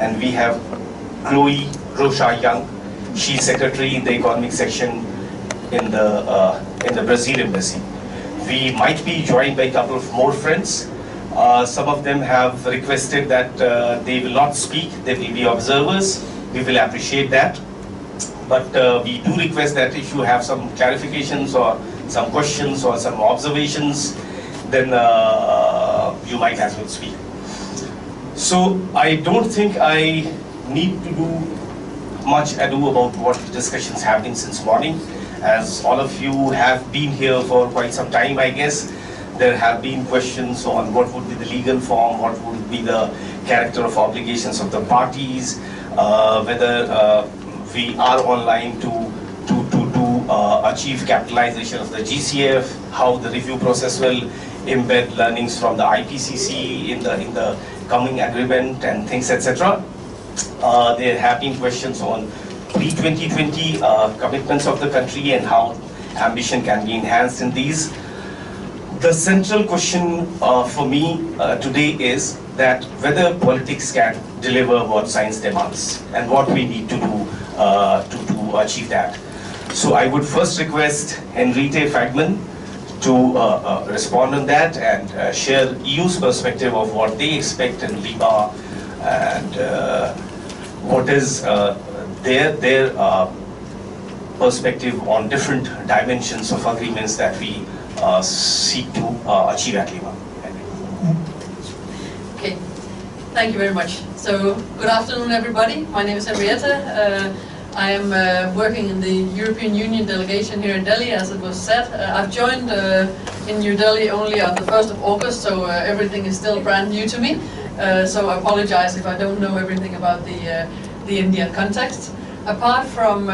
and we have Chloe Rocha Young. She's secretary in the economic section in the Brazil embassy. We might be joined by a couple of more friends. Some of them have requested that they will not speak, they will be observers. We will appreciate that. But we do request that if you have some clarifications or some questions or some observations, then you might as well speak. So I don't think I need to do much ado about what discussions have been since morning. As all of you have been here for quite some time, I guess, there have been questions on what would be the legal form, what would be the character of obligations of the parties, whether we are online to achieve capitalization of the GCF, how the review process will embed learnings from the IPCC in the coming agreement and things, etc. There have been questions on pre-2020 commitments of the country and how ambition can be enhanced in these. The central question for me today is that whether politics can deliver what science demands and what we need to do to achieve that. So I would first request Henriette Fagman to respond on that and share EU's perspective of what they expect in Lima and what is their perspective on different dimensions of agreements that we seek to achieve at Lima. Okay, thank you very much. So, good afternoon everybody. My name is Henriette. I am working in the European Union delegation here in Delhi, as it was said. I've joined in New Delhi only on the 1st of August, so everything is still brand new to me. So I apologize if I don't know everything about the Indian context. Apart from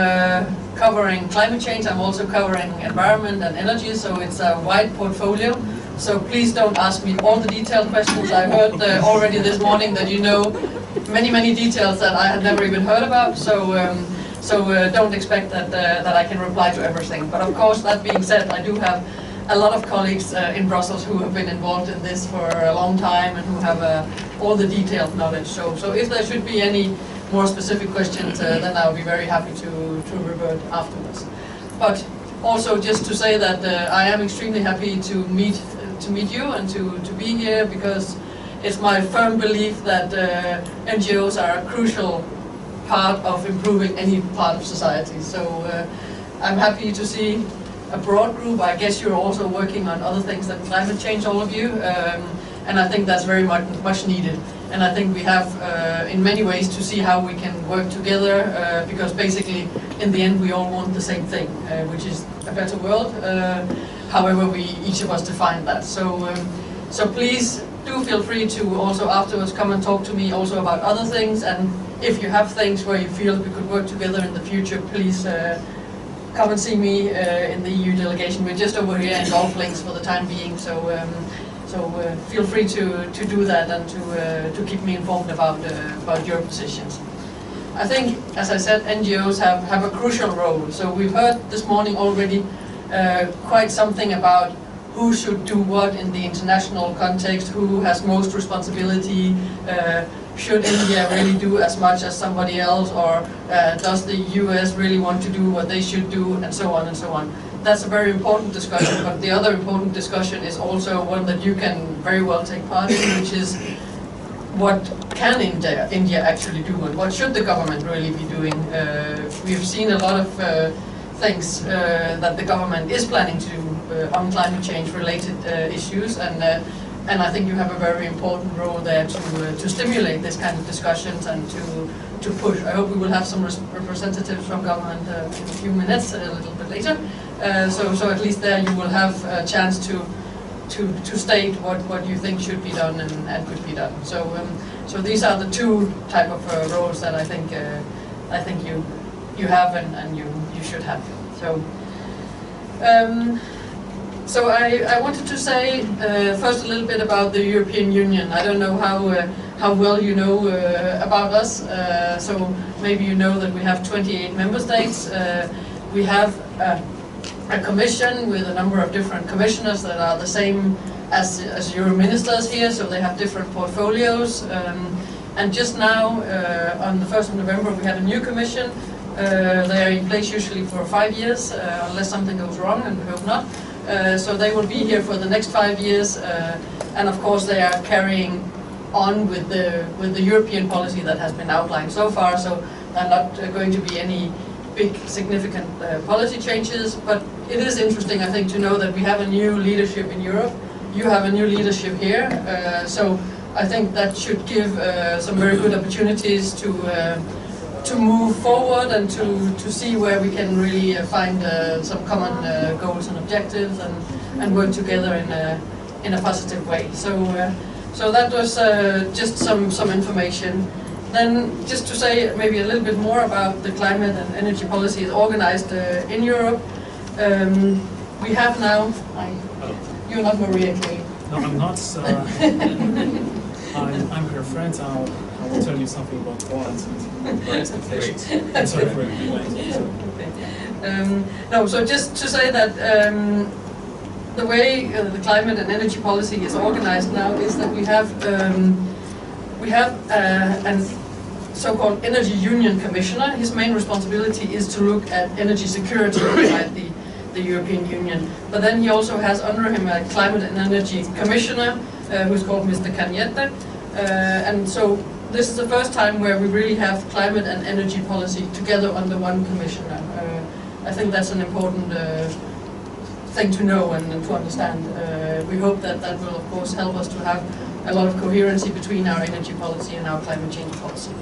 covering climate change, I'm also covering environment and energy, so it's a wide portfolio. So please don't ask me all the detailed questions. I heard already this morning that you know many details that I had never even heard about, so don't expect that I can reply to everything. But of course, that being said, I do have a lot of colleagues in Brussels who have been involved in this for a long time and who have all the detailed knowledge. So if there should be any more specific questions, then I'll be very happy to revert afterwards. But also just to say that I am extremely happy to meet you and to be here, because it's my firm belief that NGOs are a crucial part of improving any part of society. So I'm happy to see a broad group. I guess you're also working on other things than climate change, all of you, and I think that's very much needed. And I think we have, in many ways, to see how we can work together, because basically, in the end, we all want the same thing, which is a better world, however we each of us define that. So please do feel free to also afterwards come and talk to me also about other things, and if you have things where you feel we could work together in the future, please come and see me in the EU delegation. We're just over here in golf links for the time being, so feel free to do that and to keep me informed about your positions. I think, as I said, NGOs have a crucial role. So we've heard this morning already quite something about who should do what in the international context, who has most responsibility, should India really do as much as somebody else, or does the US really want to do what they should do, and so on and so on. That's a very important discussion, but the other important discussion is also one that you can very well take part in, which is what can India actually do, and what should the government really be doing. We've seen a lot of things that the government is planning to do on climate change related issues, and I think you have a very important role there to stimulate this kind of discussions and to push. I hope we will have some representatives from government in a few minutes, a little bit later. So at least there you will have a chance to state what you think should be done and could be done. So these are the two type of roles that I think you have and you should have. So I wanted to say first a little bit about the European Union. I don't know how well you know about us. So maybe you know that we have 28 member states. We have a commission with a number of different commissioners that are the same as your ministers here, so they have different portfolios. And just now, on the 1st of November, we had a new commission. They are in place usually for 5 years, unless something goes wrong, and we hope not. So they will be here for the next 5 years, and of course they are carrying on with the European policy that has been outlined so far. So there are not going to be any big significant policy changes, but it is interesting, I think, to know that we have a new leadership in Europe. You have a new leadership here, so I think that should give some very good opportunities to move forward and to see where we can really find some common goals and objectives and work together in a positive way. So that was just some information. Then just to say maybe a little bit more about the climate and energy policy is organized in Europe. We have now, you're not Maria Kay. No, I'm not. I'm her friend. I will tell you something about Poland and her expectations. I'm sorry for it. No, so just to say that the way the climate and energy policy is organized now is that we have an so-called Energy Union Commissioner. His main responsibility is to look at energy security inside the European Union. But then he also has under him a Climate and Energy Commissioner who's called Mr. Cañete. And so this is the first time where we really have climate and energy policy together under one commissioner. I think that's an important thing to know and to understand. We hope that that will of course help us to have a lot of coherency between our energy policy and our climate change policy.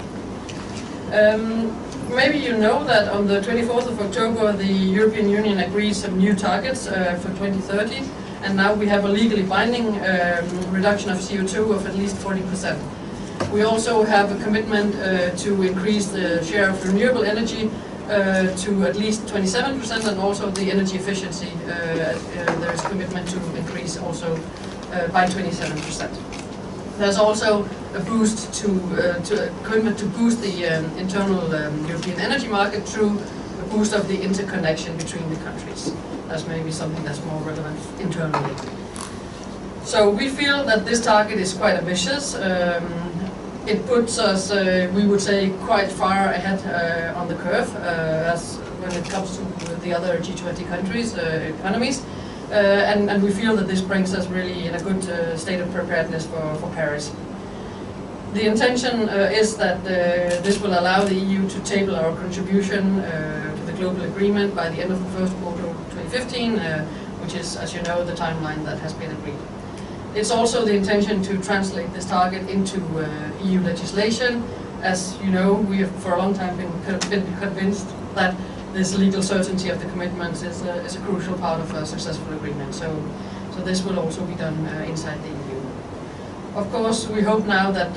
Maybe you know that on the 24th of October the European Union agreed some new targets for 2030, and now we have a legally binding reduction of CO2 of at least 40%. We also have a commitment to increase the share of renewable energy to at least 27%, and also the energy efficiency there is a commitment to increase also by 27%. There's also a boost to a commitment to boost the internal European energy market through a boost of the interconnection between the countries. That's maybe something that's more relevant internally. So we feel that this target is quite ambitious. It puts us, we would say, quite far ahead on the curve as when it comes to the other G20 countries' economies. And we feel that this brings us really in a good state of preparedness for Paris. The intention is that this will allow the EU to table our contribution to the global agreement by the end of the first quarter of 2015, which is, as you know, the timeline that has been agreed. It's also the intention to translate this target into EU legislation. As you know, we have for a long time been convinced that this legal certainty of the commitments is a crucial part of a successful agreement. So this will also be done inside the EU. Of course, we hope now that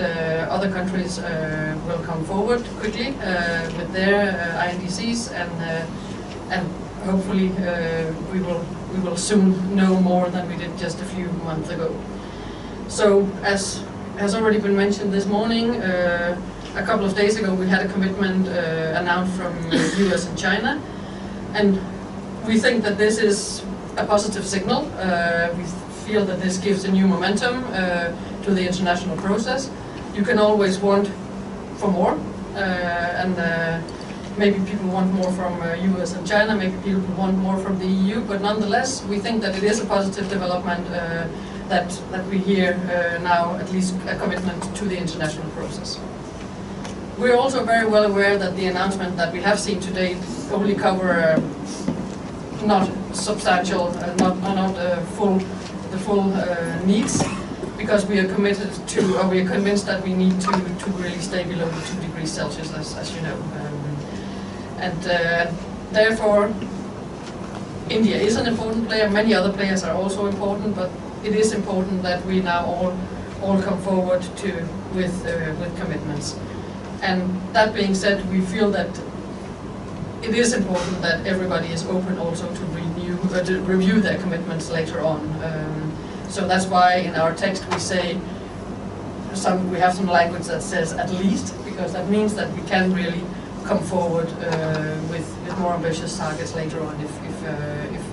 other countries will come forward quickly with their INDCs, and hopefully we will soon know more than we did just a few months ago. So, as has already been mentioned this morning, a couple of days ago we had a commitment announced from the US and China, and we think that this is a positive signal. We feel that this gives a new momentum to the international process. You can always want for more, and maybe people want more from US and China, maybe people want more from the EU, but nonetheless we think that it is a positive development that we hear now at least a commitment to the international process. We're also very well aware that the announcement that we have seen today only cover not substantial, not the full needs, because we are committed to, or we are convinced that we need to really stay below the 2 degrees Celsius, as you know. Therefore, India is an important player. Many other players are also important, but it is important that we now all come forward with commitments. And that being said, we feel that it is important that everybody is open also to review their commitments later on. So that's why in our text we say we have some language that says at least, because that means that we can really come forward with more ambitious targets later on if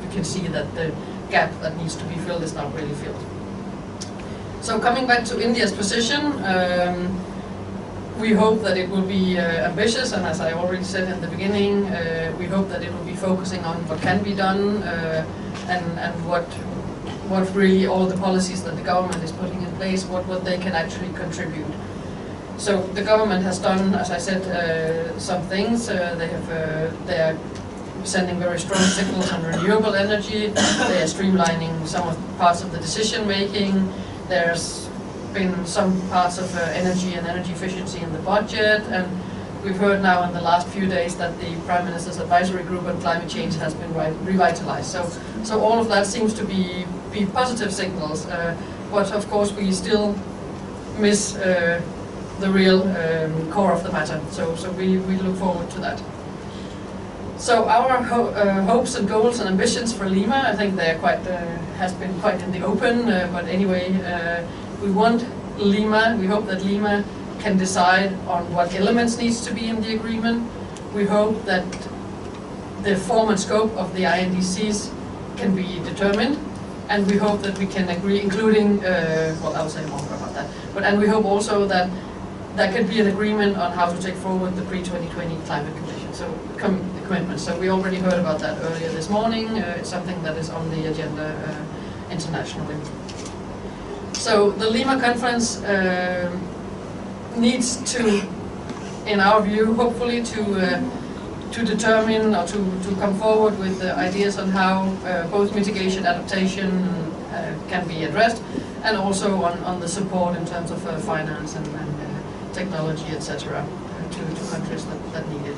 we can see that the gap that needs to be filled is not really filled. So coming back to India's position, we hope that it will be ambitious, and as I already said in the beginning, we hope that it will be focusing on what can be done and what really all the policies that the government is putting in place, what they can actually contribute. So the government has done, as I said, some things. They are sending very strong signals on renewable energy. They are streamlining some of parts of the decision making. There's been some parts of energy and energy efficiency in the budget, and we've heard now in the last few days that the Prime Minister's Advisory Group on Climate Change has been revitalized. So all of that seems to be positive signals, but of course we still miss the real core of the matter. So we look forward to that. So our hopes and goals and ambitions for Lima, I think they are has been quite in the open. But anyway, we want Lima. We hope that Lima can decide on what elements needs to be in the agreement. We hope that the form and scope of the INDCs can be determined, and we hope that we can agree, including well, I'll say more about that. And we hope also that there could be an agreement on how to take forward the pre-2020 climate commission, so commitments. So we already heard about that earlier this morning. It's something that is on the agenda internationally. So the Lima conference needs to, in our view, hopefully to determine or to come forward with ideas on how both mitigation, adaptation can be addressed, and also on the support in terms of finance and technology, etc., to countries that need it.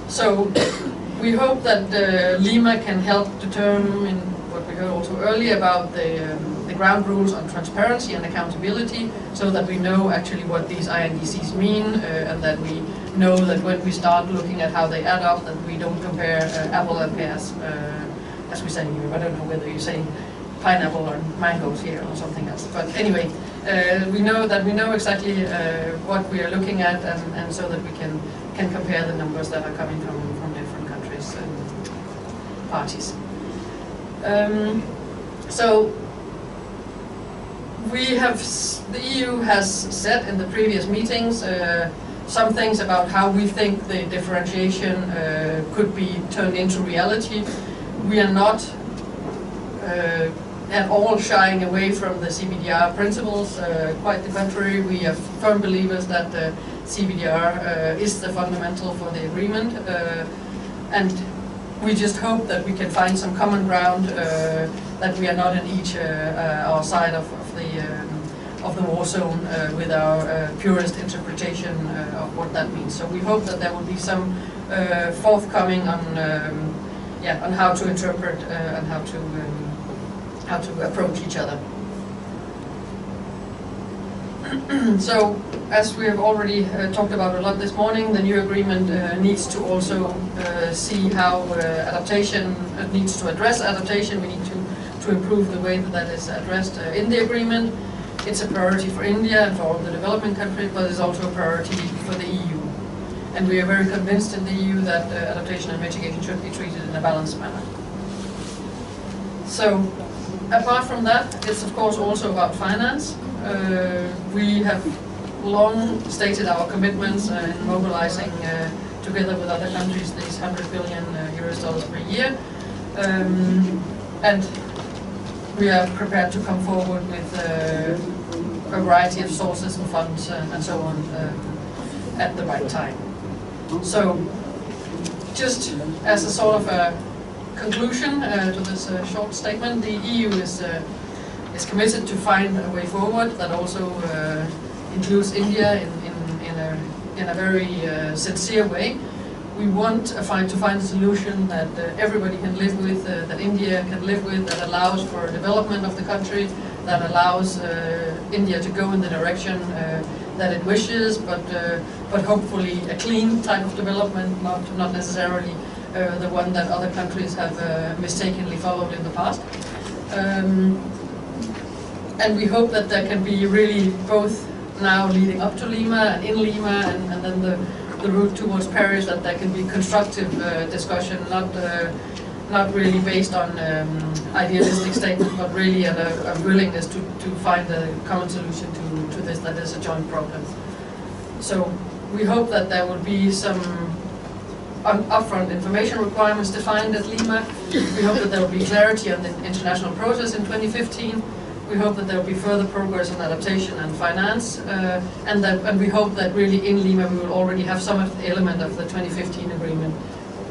So we hope that Lima can help determine what we heard also earlier about the ground rules on transparency and accountability, so that we know actually what these INDCs mean, and that we know that when we start looking at how they add up, that we don't compare apple and pears, as we say here. I don't know whether you say pineapple or mangoes here or something else. But anyway, we know exactly what we are looking at, and so that we can compare the numbers that are coming from different countries and parties. So the EU has said in the previous meetings some things about how we think the differentiation could be turned into reality. We are not at all shying away from the CBDR principles. Quite the contrary, we are firm believers that CBDR is the fundamental for the agreement, and we just hope that we can find some common ground, that we are not in each our side of the war zone with our purist interpretation of what that means. So we hope that there will be some forthcoming on how to interpret and how to approach each other. So, as we have already talked about a lot this morning, the new agreement needs to also see how adaptation needs to address adaptation. We need to improve the way that is addressed in the agreement. It's a priority for India and for all the developing countries, but it's also a priority for the EU. And we are very convinced in the EU that adaptation and mitigation should be treated in a balanced manner. So, apart from that, it's of course also about finance. We have long stated our commitments in mobilizing together with other countries these 100 billion US dollars per year, and we are prepared to come forward with a variety of sources and funds and so on at the right time. So, just as a sort of a conclusion to this short statement, the EU is committed to find a way forward that also includes India in a very sincere way. We want to find a solution that everybody can live with, that India can live with, that allows for development of the country, that allows India to go in the direction that it wishes, but hopefully a clean type of development, not necessarily the one that other countries have mistakenly followed in the past. And we hope that there can be really both now leading up to Lima and in Lima, and then the route towards Paris, that there can be constructive discussion, not really based on idealistic statements, but really a willingness to find a common solution to this that is a joint problem. So we hope that there will be some upfront information requirements defined at Lima. We hope that there will be clarity on the international process in 2015. We hope that there will be further progress on adaptation and finance, and we hope that really in Lima we will already have some element of the 2015 agreement,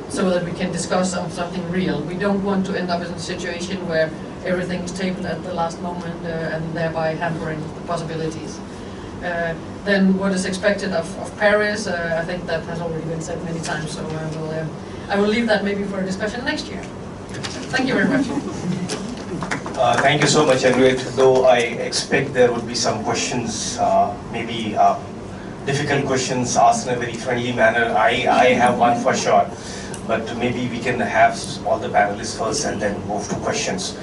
so that we can discuss something real. We don't want to end up in a situation where everything is tabled at the last moment and thereby hampering the possibilities. Then what is expected of Paris, I think that has already been said many times, so I will leave that maybe for a discussion next year. Thank you very much. Thank you so much, Henriette. Though I expect there would be some questions, maybe difficult questions asked in a very friendly manner. I have one for sure, but maybe we can have all the panelists first and then move to questions.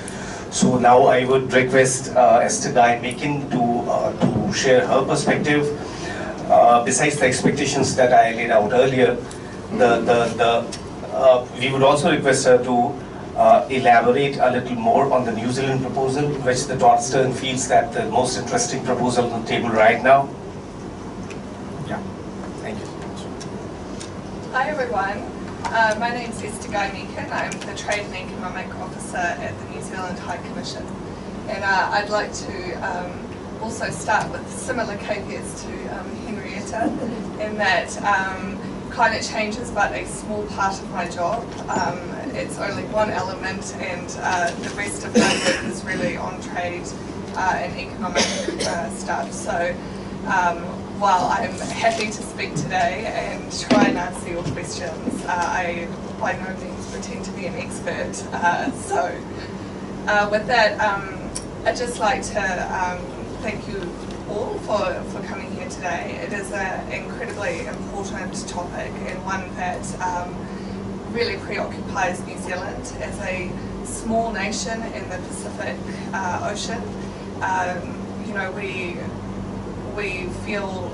So now I would request Esther Guy-Makin to share her perspective. Besides the expectations that I laid out earlier, we would also request her to elaborate a little more on the New Zealand proposal, which the Todd Stern feels that the most interesting proposal on the table right now. Yeah, thank you. Hi everyone, my name is Esther Guy-Makin. I'm the Trade and Economic Officer at the New Zealand High Commission, and I'd like to also start with similar caveats to Henrietta, in that climate change is but a small part of my job. It's only one element, and the rest of my work is really on trade and economic stuff. So while I'm happy to speak today and try and answer your questions, I by no means pretend to be an expert. So with that, I'd just like to thank you all for coming here today. It is an incredibly important topic, and one that really preoccupies New Zealand as a small nation in the Pacific Ocean. You know, we feel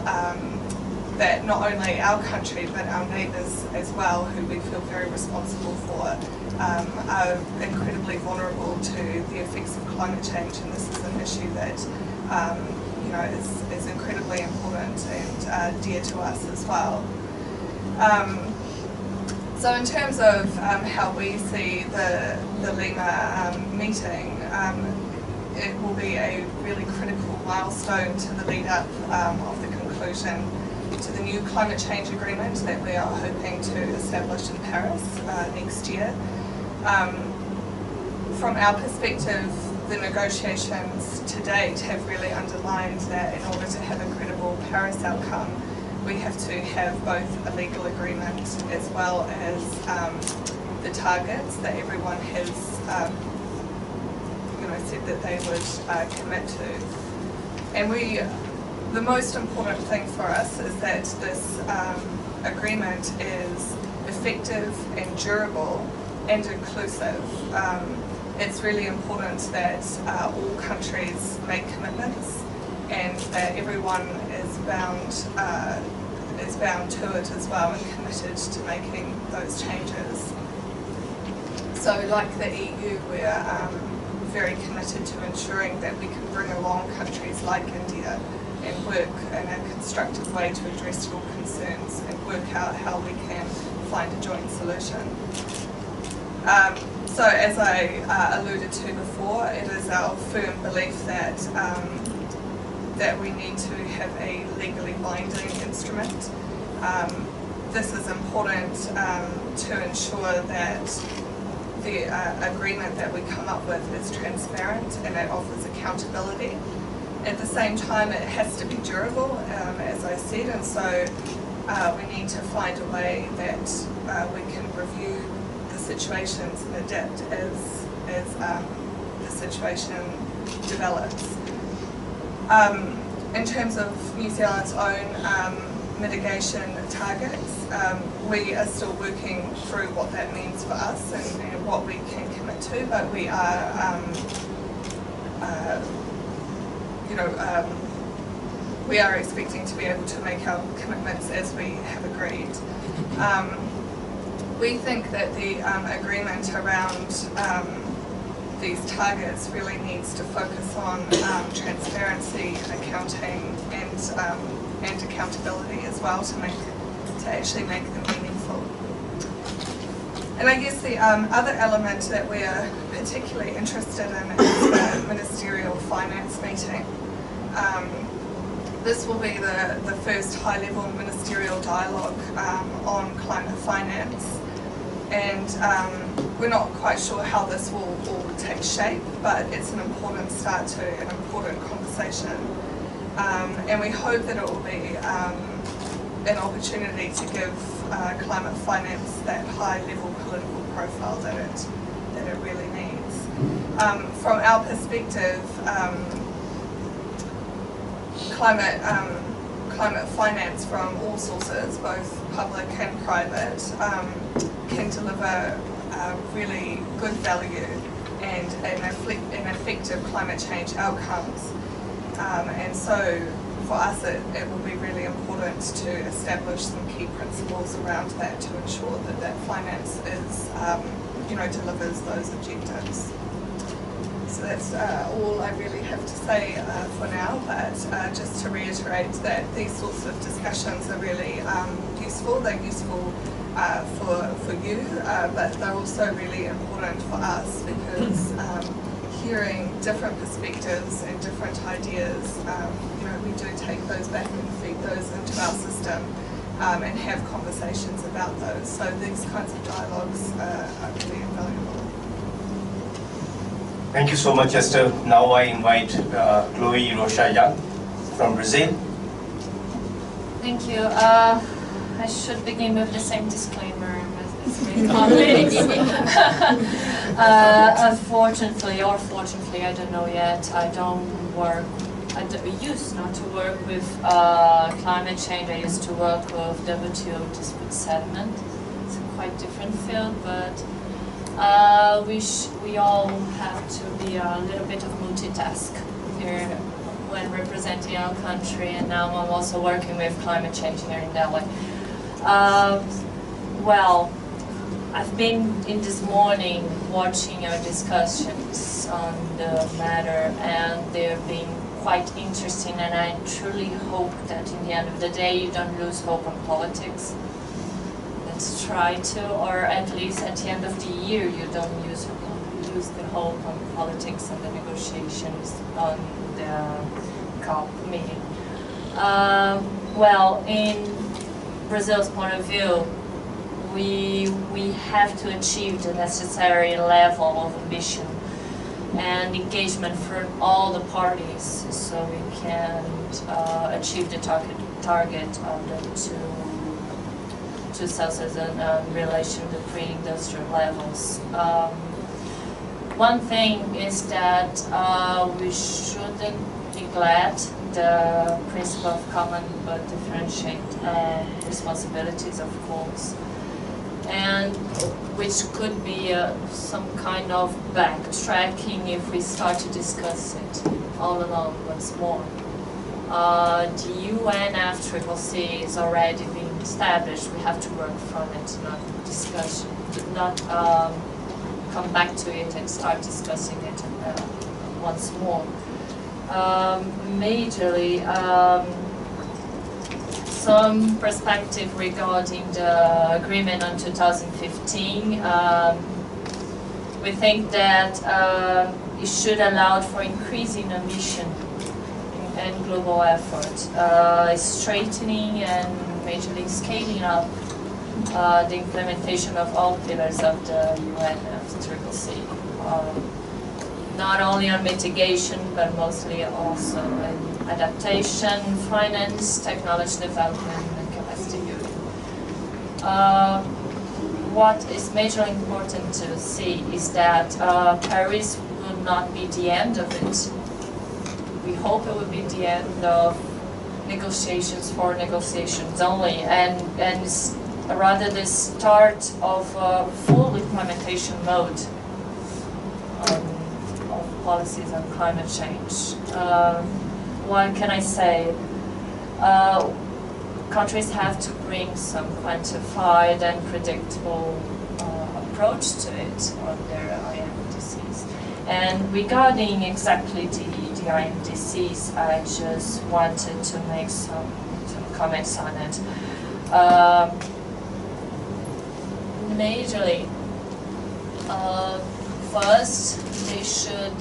that not only our country but our neighbours as well, who we feel very responsible for, are incredibly vulnerable to the effects of climate change, and this is an issue that you know, is incredibly important and dear to us as well. So in terms of how we see the Lima meeting, it will be a really critical milestone to the lead up of the conclusion to the new climate change agreement that we are hoping to establish in Paris next year. From our perspective, the negotiations to date have really underlined that in order to have a credible Paris outcome, we have to have both a legal agreement as well as the targets that everyone has you know, said that they would commit to. And the most important thing for us is that this agreement is effective and durable and inclusive. It's really important that all countries make commitments, and that everyone is bound to it as well and committed to making those changes. So like the EU, we're very committed to ensuring that we can bring along countries like India and work in a constructive way to address your concerns and work out how we can find a joint solution. So as I alluded to before, it is our firm belief that that we need to have a legally binding instrument. This is important to ensure that the agreement that we come up with is transparent and it offers accountability. At the same time, it has to be durable, as I said, and so we need to find a way that we can review the situations and adapt as the situation develops. In terms of New Zealand's own mitigation targets, we are still working through what that means for us and what we can commit to, but we are, we are expecting to be able to make our commitments as we have agreed. We think that the agreement around these targets really needs to focus on transparency, accounting, and and accountability as well to actually make them meaningful. And I guess the other element that we're particularly interested in is the ministerial finance meeting. This will be the first high-level ministerial dialogue on climate finance, and we're not quite sure how this will all take shape, but it's an important start to an important conversation, and we hope that it will be an opportunity to give climate finance that high-level political profile that it really needs. From our perspective, climate finance from all sources, both public and private, can deliver really good value and effective climate change outcomes. And so for us it will be really important to establish some key principles around that to ensure that finance is, delivers those objectives. So that's all I really have to say for now, but just to reiterate that these sorts of discussions are really useful. They're useful for you, but they're also really important for us because hearing different perspectives and different ideas, we do take those back and feed those into our system and have conversations about those. So these kinds of dialogues are really invaluable. Thank you so much, Esther. Now I invite Chloe Rocha Young from Brazil. Thank you. I should begin with the same disclaimer as my colleagues. Unfortunately, or fortunately, I don't know yet, I used not to work with climate change. I used to work with WTO dispute settlement. It's a quite different field, but we all have to be a little bit of multitask here when representing our country, and now I'm also working with climate change here in Delhi. Well, I've been in this morning watching our discussions on the matter, and they've been quite interesting, and I truly hope that in the end of the day you don't lose hope on politics. Let's try to, or at least at the end of the year you don't lose the hope on politics and the negotiations on the CoP meeting. Well, in Brazil's point of view, we have to achieve the necessary level of ambition and engagement from all the parties so we can achieve the target of the 2 Celsius in relation to pre-industrial levels. One thing is that we shouldn't neglect the principle of common but differentiate responsibilities, of course, and which could be some kind of backtracking if we start to discuss it all along once more. The UN F-CCC is already being established. We have to work from it, not discuss, not come back to it and start discussing it once more. Majorly, some perspective regarding the agreement on 2015. We think that it should allow for increasing emission and global effort, straightening and majorly scaling up the implementation of all pillars of the UN F-CCC. Not only on mitigation, but mostly also in adaptation, finance, technology development, and capacity building. What is majorly important to see is that Paris will not be the end of it. We hope it will be the end of negotiations for negotiations only, and rather the start of a full implementation mode of policies on climate change. What can I say? Countries have to bring some quantified and predictable approach to it on their INDCs. And regarding exactly the INDCs, I just wanted to make some comments on it. Majorly, first, they should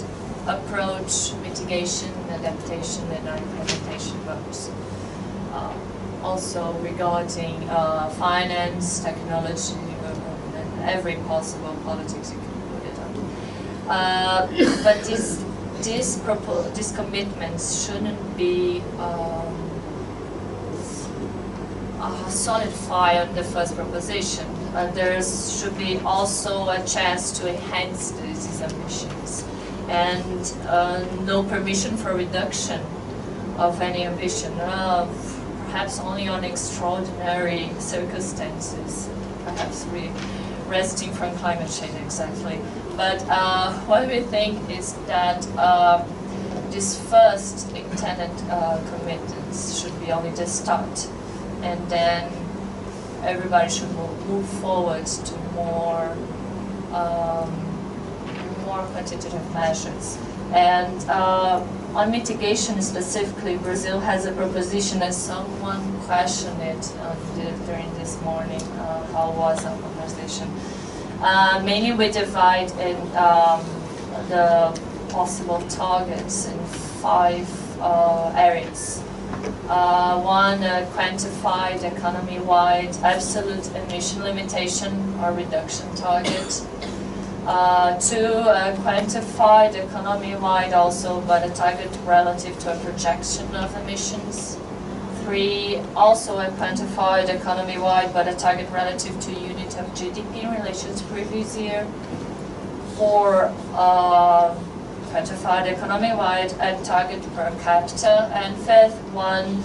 approach mitigation, adaptation, and implementation goals. Also regarding finance, technology, and every possible politics you can put it on. But these commitments shouldn't be solidified on the first proposition. There should be also a chance to enhance these ambitions, and no permission for reduction of any ambition, perhaps only on extraordinary circumstances, perhaps resting from climate change exactly. But what we think is that these first intended commitments should be only the start, and then everybody should move forward to more quantitative measures. And on mitigation specifically, Brazil has a proposition, and someone questioned it during this morning. How was our conversation? Mainly we divide in the possible targets in 5 areas. One, quantified economy-wide absolute emission limitation or reduction target. 2, quantified economy-wide also, but a target relative to a projection of emissions. 3, also a quantified economy-wide, but a target relative to unit of GDP in relation to previous year. 4, quantified economy-wide and target per capita. And 5th, 1,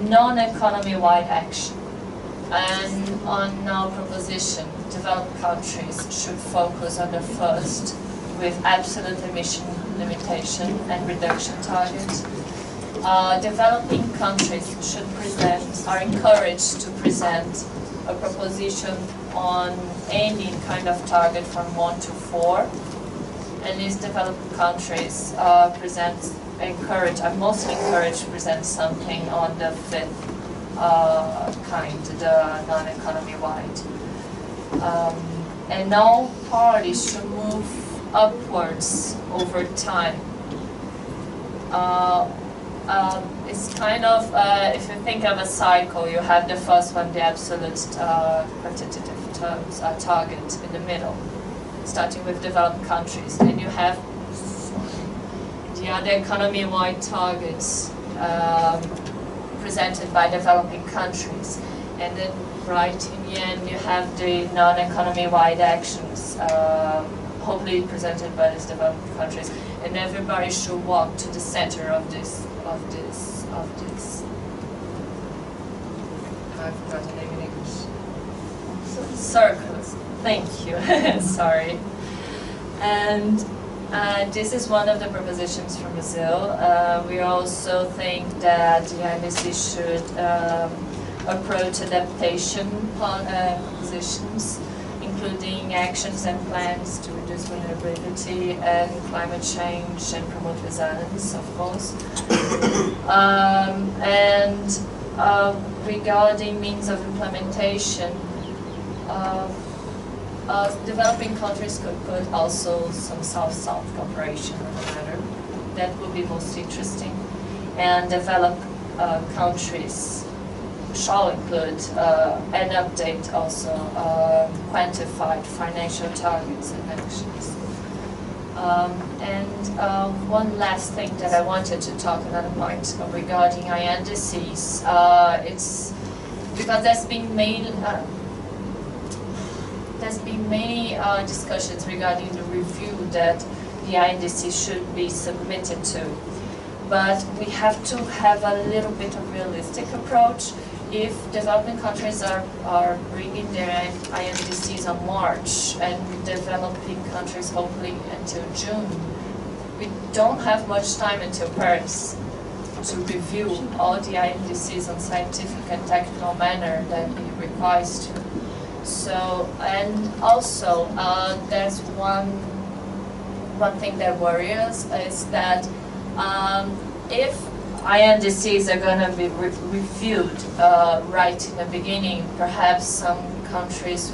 non-economy-wide action. And on our proposition, developed countries should focus on the first, with absolute emission limitation and reduction targets. Developing countries are encouraged to present a proposition on any kind of target from 1 to 4. And these developed countries are most encouraged to present something on the 5th kind, the non-economy-wide. And all parties should move upwards over time. It's kind of, if you think of a cycle, you have the first one, the absolute quantitative terms target in the middle, starting with developed countries. Then you have the other economy-wide targets presented by developing countries. And then right in the end you have the non-economy-wide actions, hopefully presented by these developed countries. And everybody should walk to the center of this. I forgot the name in English. Circles. Thank you. Sorry. And this is one of the propositions from Brazil. We also think that the INDC should approach adaptation propositions, including actions and plans to reduce vulnerability and climate change and promote resilience, of course. Regarding means of implementation, developing countries could put also some South-South cooperation on the matter. That would be most interesting. And developed countries shall include and update also quantified financial targets and actions. One last thing that I wanted to talk, another point regarding INDCs. It's because there's been many discussions regarding the review that the INDC should be submitted to. But we have to have a little bit of realistic approach. If developing countries are bringing their INDCs on March and developing countries hopefully until June, we don't have much time until Paris to review all the INDCs on scientific and technical manner that it requires to. So, and also there's one thing that worries us is that if INDCs are going to be reviewed right in the beginning. Perhaps some countries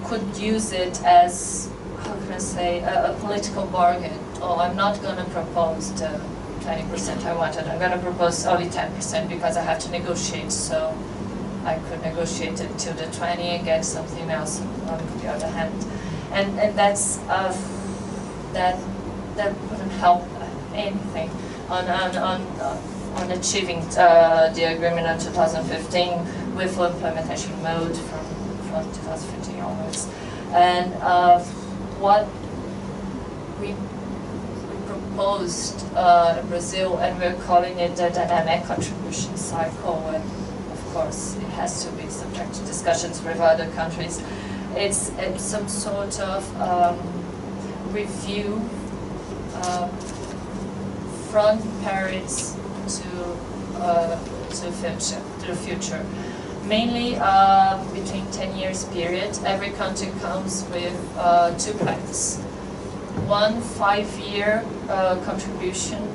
could use it as, how can I say, a political bargain. Oh, I'm not going to propose the 20% I wanted. I'm going to propose only 10% because I have to negotiate. So I could negotiate it till the 20 and get something else on the other hand. And that wouldn't help anything on achieving the agreement in 2015 with full implementation mode from 2015 onwards. And what we proposed in Brazil, and we're calling it the dynamic contribution cycle, and of course it has to be subject to discussions with other countries. It's some sort of review from Paris to the future. Mainly between 10 years period, every country comes with 2 plans. One 5-year contribution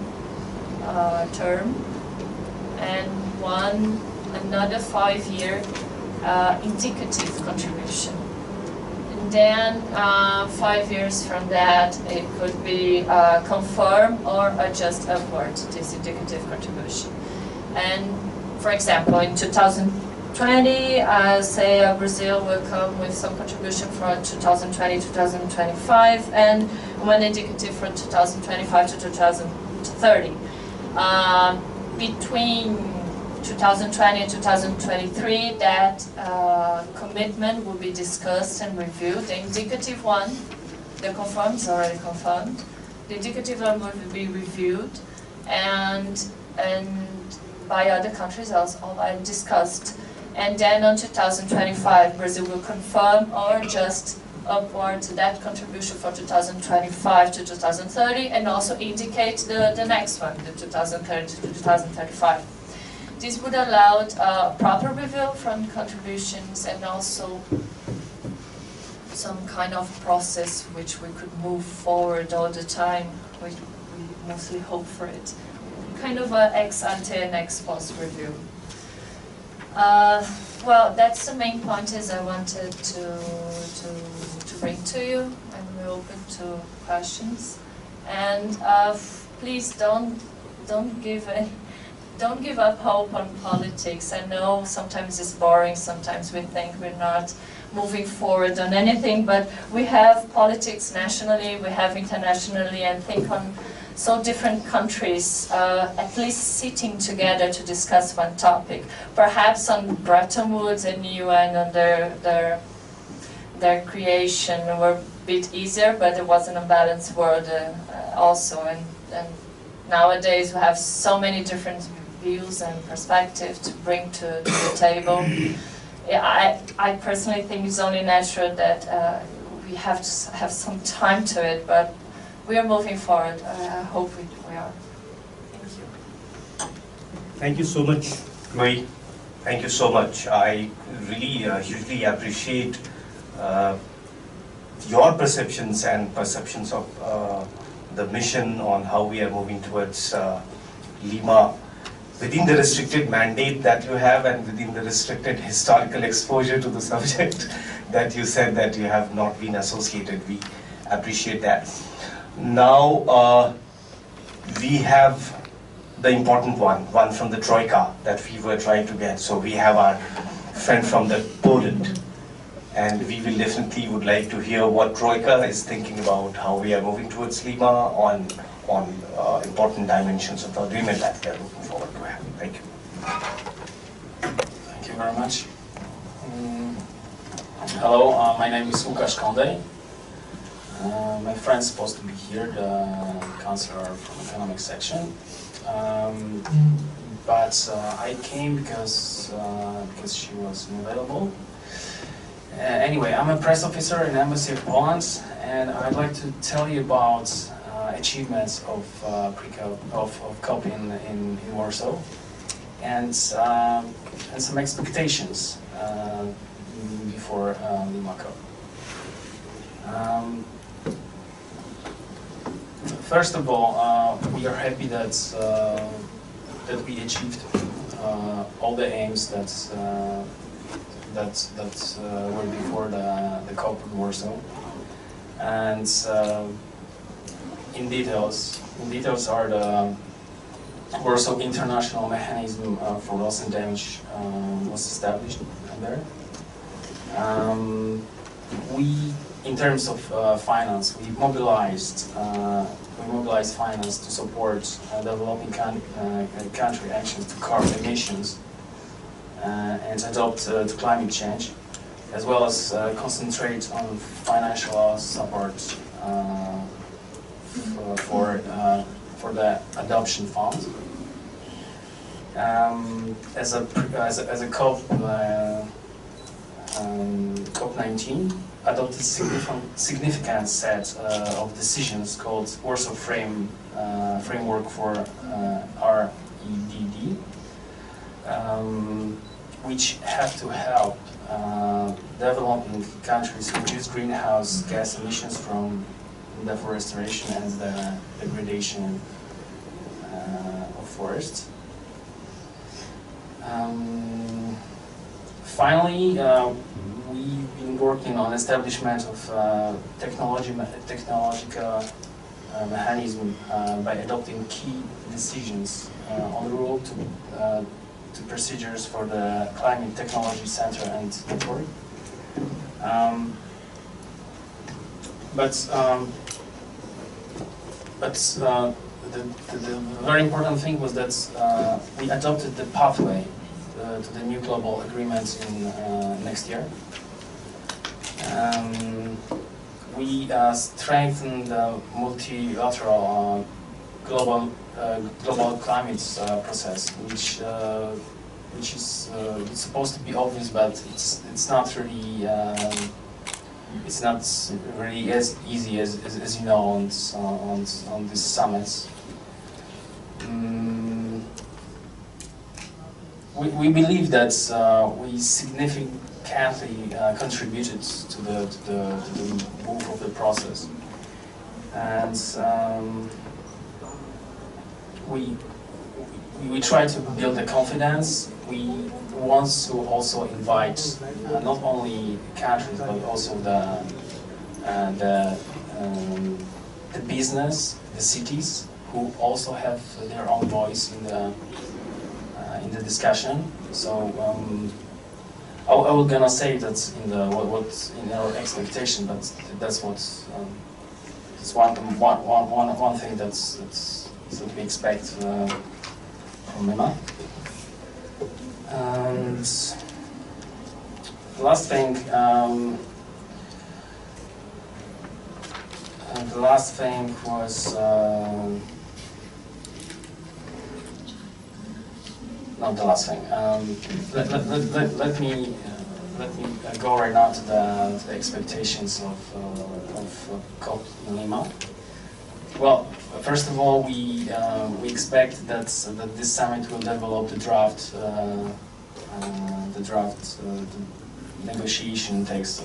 term, and another 5-year indicative contribution. And then 5 years from that, it could be confirm or adjust upward this indicative contribution. And for example, in 2020, say Brazil will come with some contribution for 2020-2025, and one indicative for 2025 to 2030. Between 2020 and 2023, that commitment will be discussed and reviewed. The indicative one, the confirmed is already confirmed. The indicative one will be reviewed and by other countries also already discussed. And then on 2025, Brazil will confirm or adjust upward that contribution for 2025 to 2030, and also indicate the next one, the 2030 to 2035. This would allow a proper review from contributions and also some kind of process which we could move forward all the time. We mostly hope for it. Kind of an ex ante and ex post review. Well, that's the main pointers I wanted to bring to you, and we're open to questions. And please don't give up hope on politics. I know sometimes it's boring, sometimes we think we're not moving forward on anything, but we have politics nationally, we have internationally, and think on so different countries at least sitting together to discuss one topic. Perhaps on Bretton Woods and UN on their creation were a bit easier, but it was an unbalanced world also. And nowadays we have so many different views and perspectives to bring to the table. I personally think it's only natural that we have to have some time to it, but we are moving forward. I hope we are. Thank you. Thank you so much, Chloe. Thank you so much. I really hugely appreciate your perceptions and perceptions of the mission on how we are moving towards Lima, within the restricted mandate that you have and within the restricted historical exposure to the subject that you said that you have not been associated. We appreciate that. Now we have the important one from the Troika that we were trying to get. So we have our friend from the Poland, and we will definitely would like to hear what Troika is thinking about how we are moving towards Lima on important dimensions of the agreement that we are looking forward to have. Thank you. Thank you very much. Hello, my name is Łukasz Kondej. My friend's supposed to be here, the counselor from economics section. But I came because she was unavailable. Anyway, I'm a press officer in Embassy of Poland, and I'd like to tell you about achievements of CoP in Warsaw, and some expectations before Lima CoP. first of all, we are happy that that we achieved all the aims that were before the CoP in Warsaw, and in details are the Warsaw International Mechanism for Loss and Damage was established there. In terms of finance, we mobilized finance to support developing country actions to curb emissions and adapt to climate change, as well as concentrate on financial support for the adoption fund. As a COP19 adopted significant set of decisions called Warsaw Framework for REDD, which have to help developing countries reduce greenhouse gas emissions from deforestation and the degradation of forests. Finally, we've been working on establishment of technological mechanism by adopting key decisions on the road to procedures for the Climate Technology Center and network. The very important thing was that we adopted the pathway to the new global agreement in next year. We strengthened the multilateral global climate process, which is it's supposed to be obvious, but it's not really as easy as you know on these summits. We believe that we significantly contributed to the move of the process, and we try to build the confidence. We want to also invite not only countries but also the business, the cities, who also have their own voice in the discussion. So I was gonna say that in what's in our expectation, but that's what's it's one thing that we expect from Lima. And the last thing was not the last thing. Let me go right now to the expectations of COP in Lima. Well, first of all, we expect that this summit will develop the draft negotiation text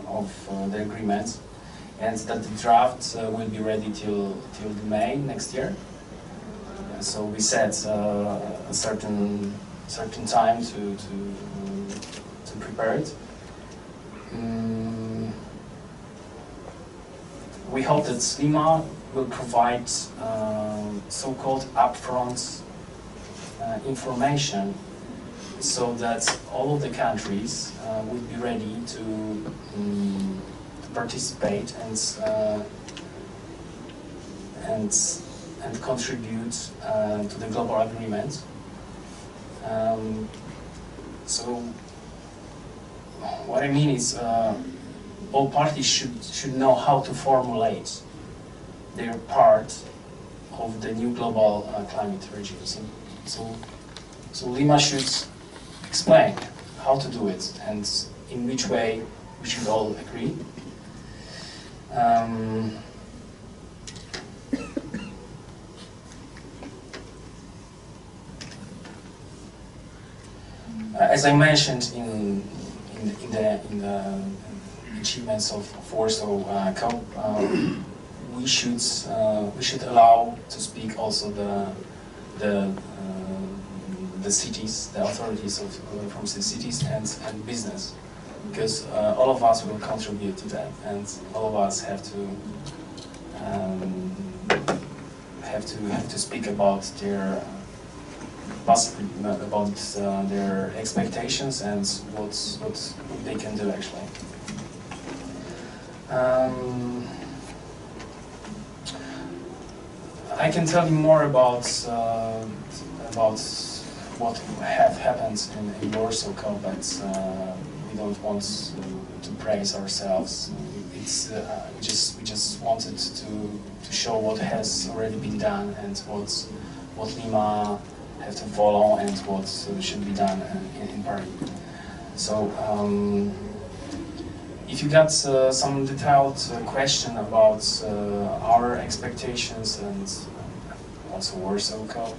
of the agreement, and that the draft will be ready till May next year. So we set a certain time to prepare it. We hope that Lima will provide so-called upfront information, so that all of the countries will be ready to participate and contribute to the global agreement. So what I mean is all parties should know how to formulate their part of the new global climate regime. So Lima should explain how to do it and in which way we should all agree. As I mentioned in the achievements of Warsaw COP, we should allow to speak also the cities, the authorities from the cities and business, because all of us will contribute to that, and all of us have to speak about their their expectations and what they can do actually. I can tell you more about what have happened in Warsaw CoP, but we don't want to praise ourselves. It's we just wanted to show what has already been done and what Lima have to follow and what should be done in Paris. So if you got some detailed question about our expectations and also Warsaw CoP,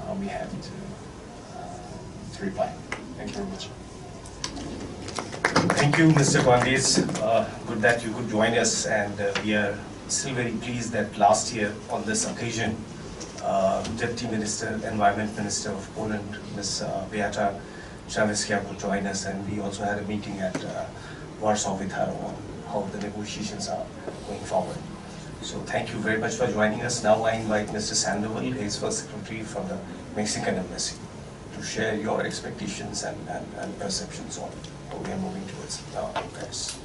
I'll be happy to reply. Thank you very much. Thank you, Mr. Gondes. Good that you could join us, and we are still very pleased that last year on this occasion, Deputy Minister, Environment Minister of Poland, Ms. Beata Czarnecka, could join us, and we also had a meeting at Warsaw with her on how the negotiations are going forward. So thank you very much for joining us. Now I invite Mr. Sandoval, his first secretary from the Mexican Embassy, to share your expectations and perceptions on how we are moving towards Paris.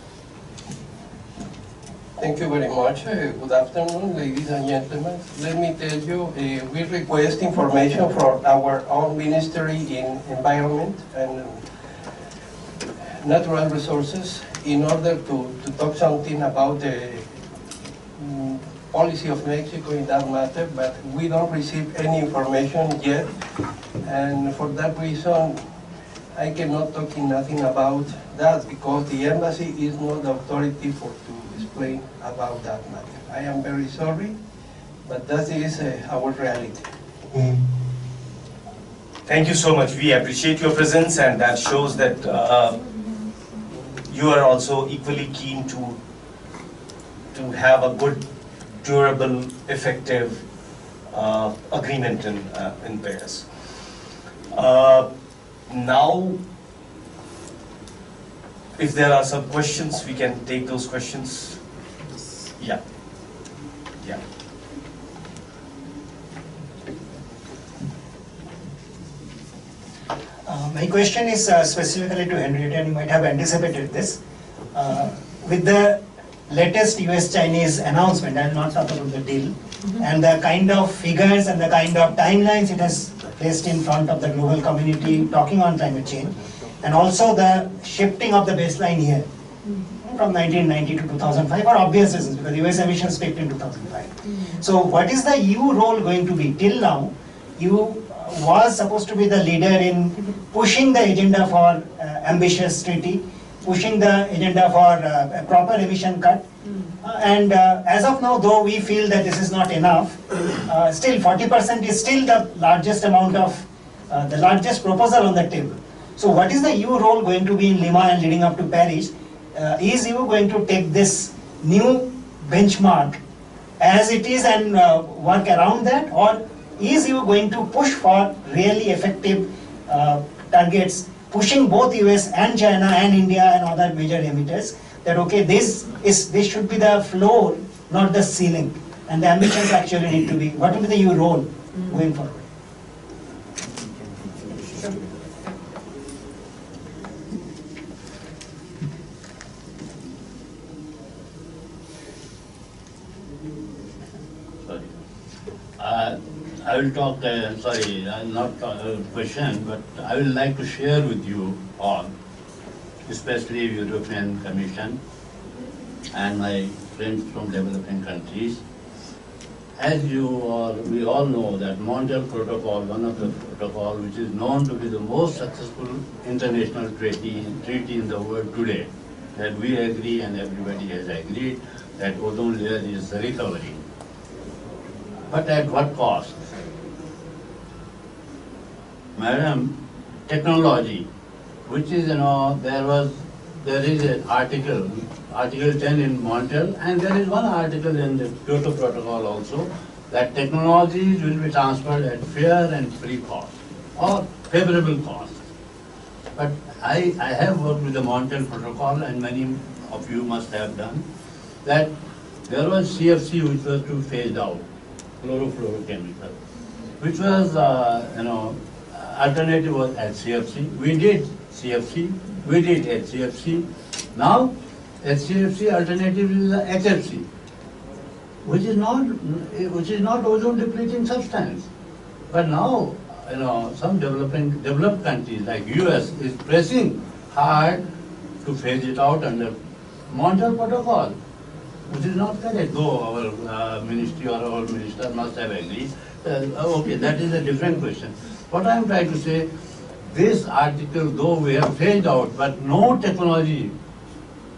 Thank you very much. Good afternoon, ladies and gentlemen. Let me tell you, we request information from our own Ministry in Environment and Natural Resources in order to talk something about the policy of Mexico in that matter, but we don't receive any information yet, and for that reason I cannot talk nothing about that, because the embassy is not the authority to explain about that matter. I am very sorry, but that is our reality. Thank you so much. We appreciate your presence, and that shows that you are also equally keen to have a good, durable, effective agreement in Paris. Now, if there are some questions, we can take those questions. Yeah. Yeah. My question is specifically to Henrietta, and you might have anticipated this. With the latest US-Chinese announcement, I will not talk about the deal, and the kind of figures and the kind of timelines it has placed in front of the global community talking on climate change, and also the shifting of the baseline here from 1990 to 2005 for obvious reasons, because US emissions peaked in 2005. So what is the EU role going to be? Till now, EU was supposed to be the leader in pushing the agenda for ambitious treaty, pushing the agenda for a proper emission cut. And as of now, though we feel that this is not enough, still 40% is still the largest amount of, the largest proposal on the table. So what is the EU role going to be in Lima and leading up to Paris? Is EU going to take this new benchmark as it is and work around that, or is EU going to push for really effective targets, pushing both US and China and India and other major emitters that okay, this should be the floor, not the ceiling, and the ambitions actually need to be, what will be the EU role going forward? I will talk, sorry, not a question, but I would like to share with you all, especially European Commission and my friends from developing countries. As we all know that Montreal Protocol, one of the protocol which is known to be the most successful international treaty in the world today, that we agree and everybody has agreed that ozone layer is the recovery. But at what cost? Madam, technology, which is, there was there is an article, Article 10 in Montreal, and there is one article in the Kyoto Protocol also, that technologies will be transferred at fair and free cost, or favorable cost. But I have worked with the Montreal Protocol, and many of you must have done, that there was CFC which was to phase out, chlorofluorochemical, which was, alternative was HCFC. We did CFC, we did HCFC. Now, HCFC alternative is the HFC, which is not ozone depleting substance. But now, some developed countries like US is pressing hard to phase it out under Montreal Protocol, which is not correct, though our ministry or our minister must have agreed. Okay, that is a different question. What I am trying to say, this article, though we have phased out, but no technology,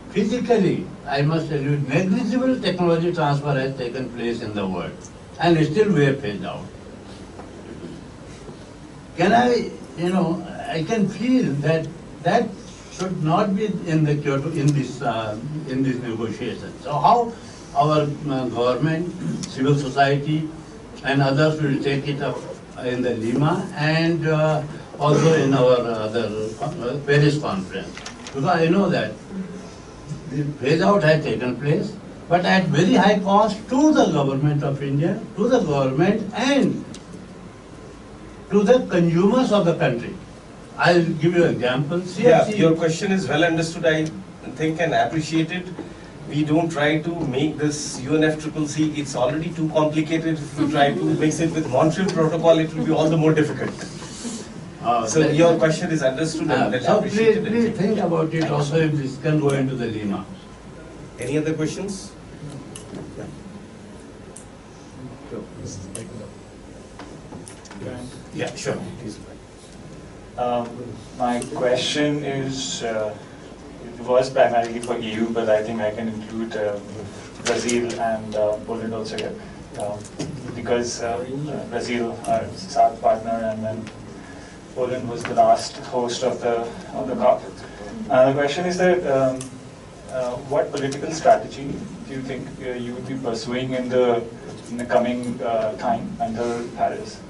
physically, I must tell you, negligible technology transfer has taken place in the world, and still we have phased out. Can I can feel that that should not be in the Kyoto, in this negotiation. So how our government, civil society, and others will take it up in the Lima and also in our other Paris conference. Because I know that the phase out has taken place, but at very high cost to the government of India, to the government and to the consumers of the country. I'll give you an example. Yeah, your question is well understood, I think, and appreciated. We don't try to make this UNFCCC, it's already too complicated. If we try to mix it with Montreal Protocol, it will be all the more difficult. So your question is understood and well so appreciated. please think about it also if this can go into the Lima. Any other questions? Yeah, sure. Please. My question is, it was primarily for EU, but I think I can include Brazil and Poland also here, because Brazil, our South partner, and then Poland was the last host of the COP. The question is that what political strategy do you think you would be pursuing in the coming time until Paris,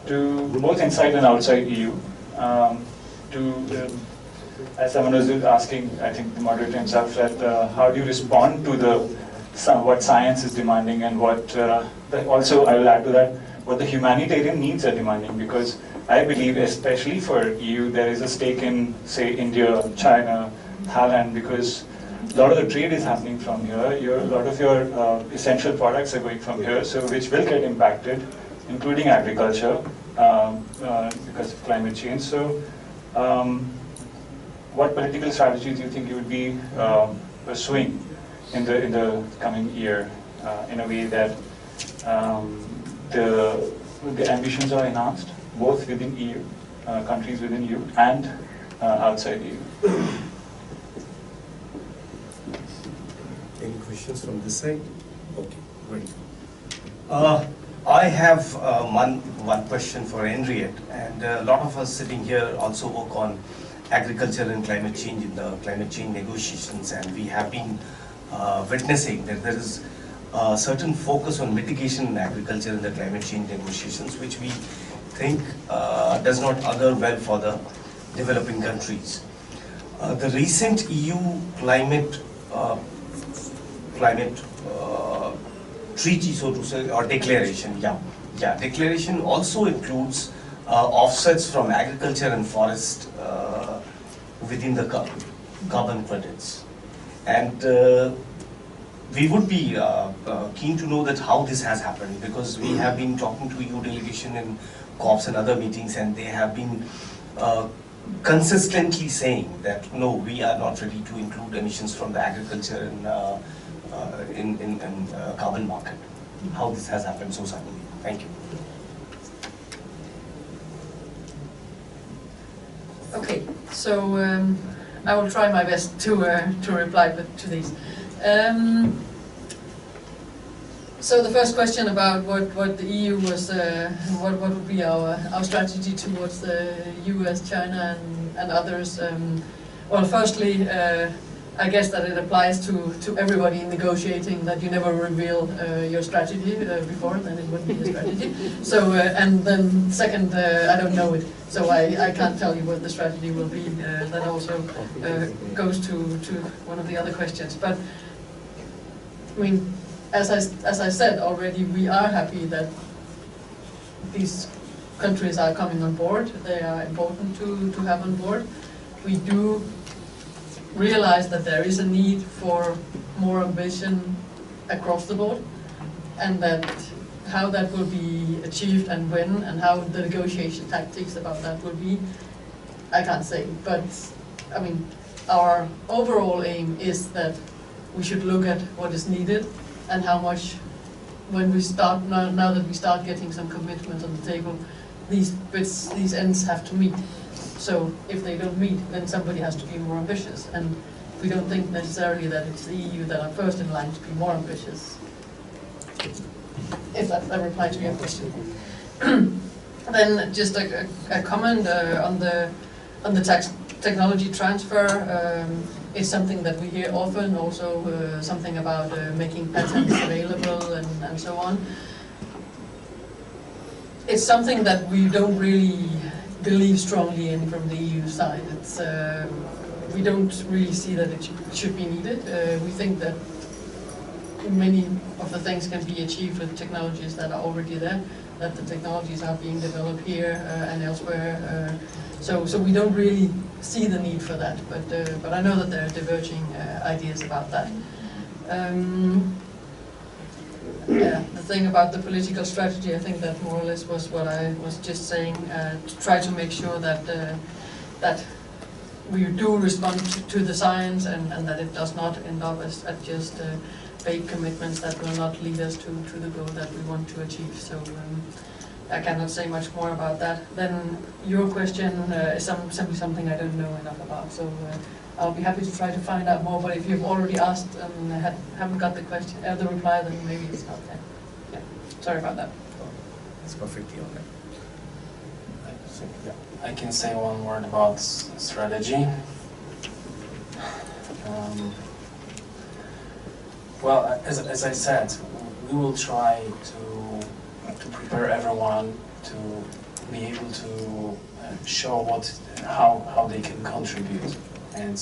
to both inside and outside EU, as someone was asking, I think the moderator himself, that how do you respond to what science is demanding, and what also I will add to that, what the humanitarian needs are demanding, because I believe, especially for EU, there is a stake in, say, India, China, Thailand, because a lot of the trade is happening from here. A lot of your essential products are going from here, so which will get impacted, including agriculture, because of climate change. So, what political strategies do you think you would be pursuing in the coming year, in a way that the ambitions are enhanced, both within EU, countries within EU, and outside EU? Any questions from this side? Okay, great. I have one question for Henriette, and a lot of us sitting here also work on agriculture and climate change in the climate change negotiations, and we have been witnessing that there is a certain focus on mitigation in agriculture in the climate change negotiations, which we think does not augur well for the developing countries. The recent EU climate treaty, so to say, or declaration, declaration also includes offsets from agriculture and forest within the carbon credits. And we would be keen to know that how this has happened, because we have been talking to EU delegation in COPs and other meetings, and they have been consistently saying that no, we are not ready to include emissions from the agriculture in carbon market. How this has happened so suddenly? Thank you. Okay, so I will try my best to reply to these. So the first question about what the EU was, what would be our strategy towards the US, China, and others. Well, firstly, I guess that it applies to everybody in negotiating, that you never reveal your strategy before, then it wouldn't be a strategy. So, and then second, I don't know it, so I can't tell you what the strategy will be. That also goes to one of the other questions. But, I mean, as I said already, we are happy that these countries are coming on board. They are important to have on board. We do realize that there is a need for more ambition across the board, and that how that will be achieved and when, and how the negotiation tactics about that will be, I can't say. But, I mean, our overall aim is that we should look at what is needed and how much, when we start, now that we start getting some commitment on the table, these bits, these ends have to meet. So if they don't meet, then somebody has to be more ambitious. And we don't think necessarily that it's the EU that are first in line to be more ambitious. If that's a reply to your question. Then just a comment on the technology transfer. It's something that we hear often, also something about making patents available and so on. It's something that we don't really believe strongly in from the EU side. It's, we don't really see that it should be needed. We think that many of the things can be achieved with technologies that are already there, that the technologies are being developed here and elsewhere. So we don't really see the need for that, but I know that there are diverging ideas about that. Yeah, the thing about the political strategy, I think that more or less was what I was just saying, to try to make sure that that we do respond to the science, and that it does not end up as just vague commitments that will not lead us to the goal that we want to achieve. So I cannot say much more about that. Then your question is simply something I don't know enough about. So I'll be happy to try to find out more. But if you've already asked and haven't got the question, the reply, then maybe it's not there. Yeah, sorry about that. It's perfectly okay. I can say one word about strategy. Well, as I said, we will try to prepare everyone to be able to show how they can contribute, and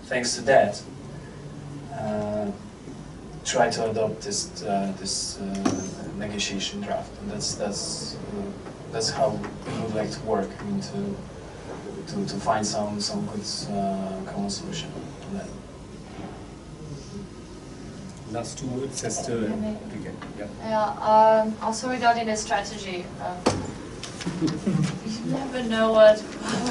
thanks to that, try to adopt this negotiation draft, and that's how we would like to work. I mean, to find some good common solution on that. Last 2 words, just to begin. Yeah. Yeah. Also regarding the strategy, you never know what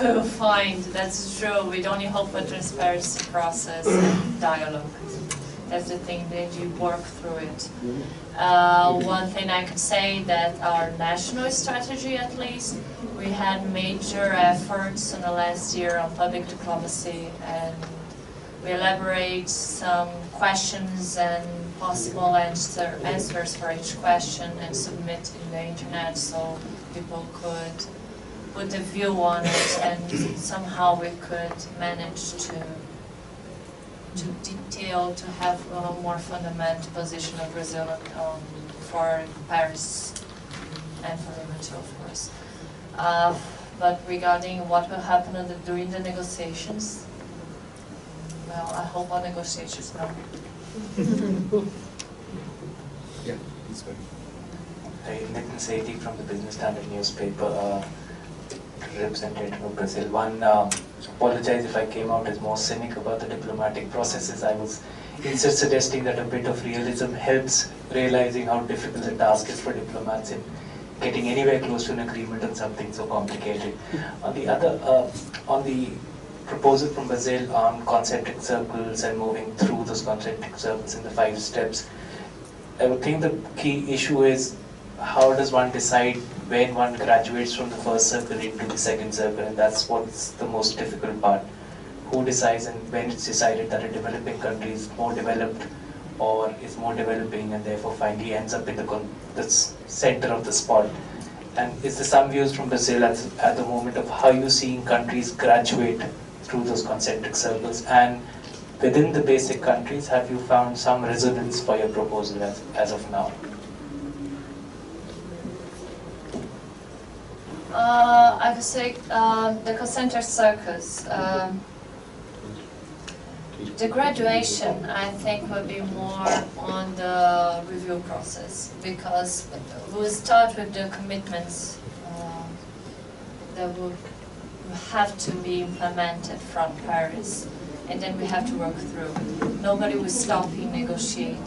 we will find. That's true. We only hope for transparency process and dialogue. That's the thing, that you work through it. One thing I could say that our national strategy, at least, we had major efforts in the last year on public diplomacy, and we elaborate some questions and possible answers for each question and submit in the internet so people could put a view on it, and somehow we could manage to detail, to have a more fundamental position of Brazil for Paris and for Rio, of course. But regarding what will happen during the negotiations, well, I hope our negotiations now. Yeah, it's good. Hi, Nitin Sethi from the Business Standard newspaper, representative of Brazil. One, apologize if I came out as more cynic about the diplomatic processes. I was instead suggesting that a bit of realism helps realizing how difficult the task is for diplomats in getting anywhere close to an agreement on something so complicated. On the other, on the proposal from Brazil on concentric circles and moving through those concentric circles in the 5 steps, I would think the key issue is how does one decide when one graduates from the first circle into the second circle, and that's what's the most difficult part. Who decides, and when it's decided that a developing country is more developed or is more developing and therefore finally ends up in the center of the spot, And is there some views from Brazil at the moment of how you're seeing countries graduate through those concentric circles? And within the basic countries, have you found some resonance for your proposal as of now? I would say the concentric circles. The graduation, I think, will be more on the review process, because we'll start with the commitments that will have to be implemented from Paris, and then we have to work through. Nobody will stop in negotiating.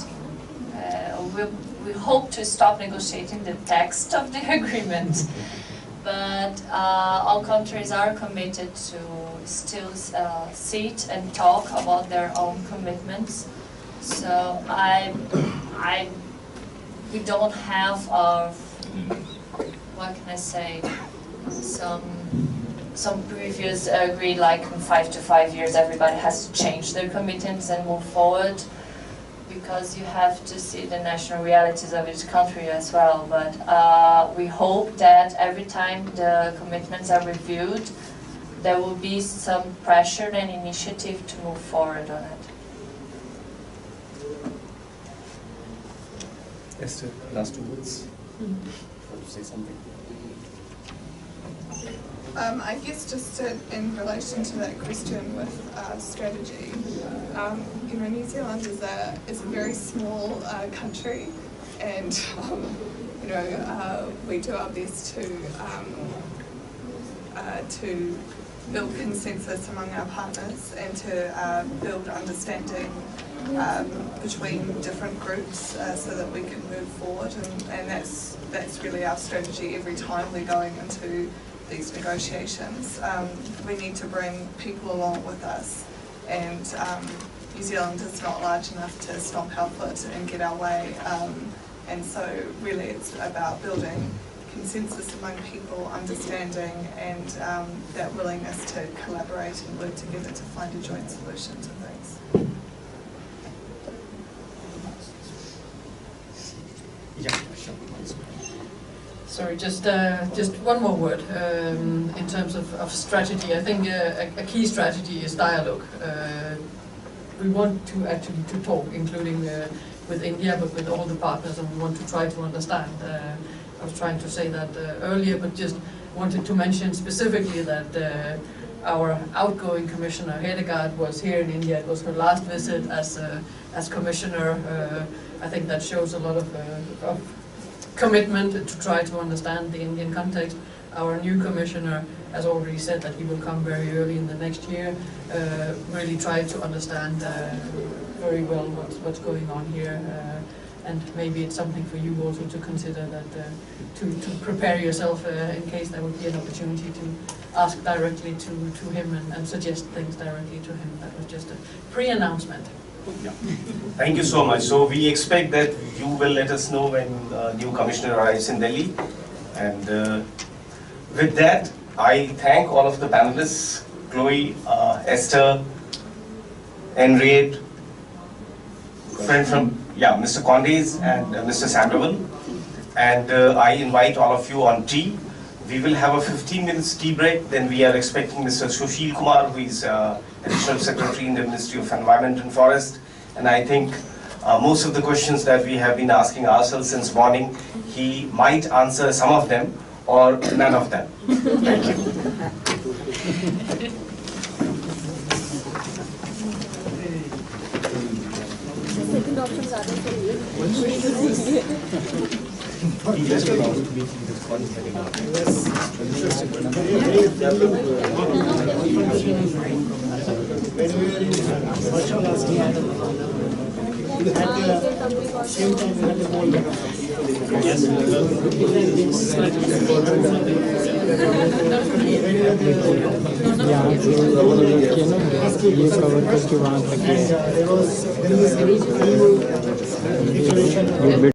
We hope to stop negotiating the text of the agreement, but all countries are committed to still sit and talk about their own commitments. So we don't have what can I say, some previous agreed, like in 5 to 5 years everybody has to change their commitments and move forward, because you have to see the national realities of each country as well. But we hope that every time the commitments are reviewed, there will be some pressure and initiative to move forward on it. Esther, last 2 words. Want to say something? I guess just in relation to that question with strategy, you know, New Zealand is a very small country, and you know, we do our best to build consensus among our partners and to build understanding between different groups so that we can move forward, and that's really our strategy every time we're going into these negotiations. We need to bring people along with us, and New Zealand is not large enough to stomp our foot and get our way, and so really it's about building consensus among people, understanding, and that willingness to collaborate and work together to find a joint solution to things. Yeah, sure. Sorry, just one more word in terms of strategy. I think a key strategy is dialogue. We want to actually talk, including with India, but with all the partners, and we want to try to understand. I was trying to say that earlier, but just wanted to mention specifically that our outgoing Commissioner Hedegaard was here in India. It was her last visit as Commissioner. I think that shows a lot of commitment to try to understand the Indian context. Our new Commissioner has already said that he will come very early in the next year, really try to understand very well what's going on here. And maybe it's something for you also to consider, that to prepare yourself in case there would be an opportunity to ask directly to him and suggest things directly to him. That was just a pre-announcement. Yeah. Thank you so much. So we expect that you will let us know when new commissioner arrives in Delhi. And with that, I thank all of the panelists, Chloe, Esther, Henriette, friend from Mr. Condes and Mr. Sandoval. And I invite all of you on tea. We will have a 15 minutes tea break. Then we are expecting Mr. Sushil Kumar, who is Additional Secretary in the Ministry of Environment and Forest. And I think most of the questions that we have been asking ourselves since morning, he might answer some of them or none of them. Thank you. Second option is other for you. ये cover करके वहाँ तक